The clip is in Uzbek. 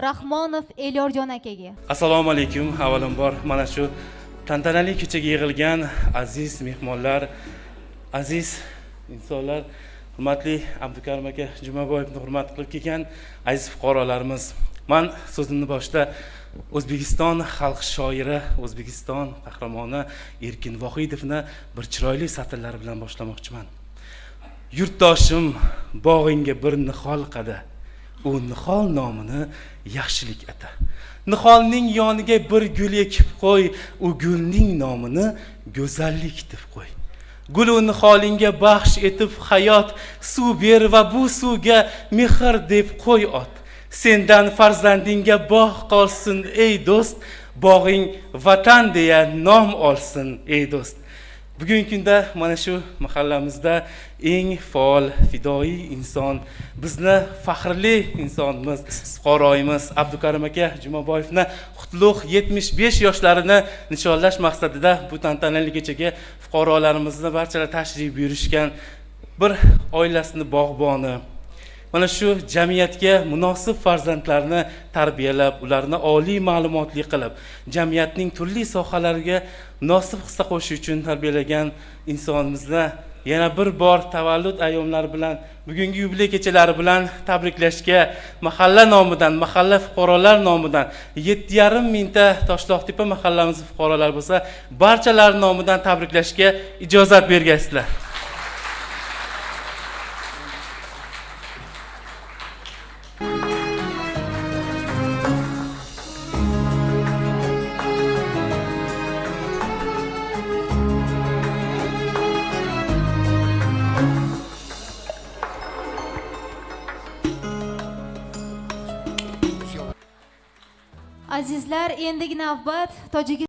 Rahmonov Elyorjon akaga. Assalomu alaykum. Avvalambor mana shu tantanali kechaga yig'ilgan aziz mehmonlar, aziz insonlar, hurmatli Abdukarim aka Jumaboyevni hurmat qilib kelgan aziz fuqarolarimiz. Men so'zimni boshida O'zbekiston xalq shoiri, O'zbekiston qahramoni Erkin Vohidovni bir chiroyli satrlar bilan boshlamoqchiman. Yurtdoshim bog'ingga bir nihol qada, u nihol nomini yaxshilik ata. Niholning yoniga bir gul ekib qo'y, u gulning nomini go'zallik deb qo'y. Gul u niholingga baxsh etib hayot, suv ber va bu suvga mehr deb qo'y ot. Sendan farzandingga bog' qolsin ey do'st, bog'ing vatan deya nom olsin ey do'st. Bugungi kunda mana shu mahallamizda eng faol fidoi inson, bizni faxrli insonimiz, fuqaroyimiz Abdukarim aka Jumaboyevni qutlug' 75 yoshlarini nishonlash maqsadida bu tantanali kechaga fuqarolarimizni barchalar tashrif buyurishgan, bir oilasini bog'boni, mana shu jamiyatga munosib farzandlarni tarbiyalab, ularni oliy ma'lumotli qilib, jamiyatning turli sohalariga munosib hissa qo'shish uchun tarbiyalagan insonimizni yana bir bor tavallud ayyomlari bilan, bugungi yubiley kechalari bilan tabriklashga, mahalla nomidan, mahalla fuqarolar nomidan 7,5 mingta Toshloqtepa mahallamiz fuqarolari bo'lsa, barchalar nomidan tabriklashga ijozat bergaysizlar. Azizlar, endigi navbat Tojikiston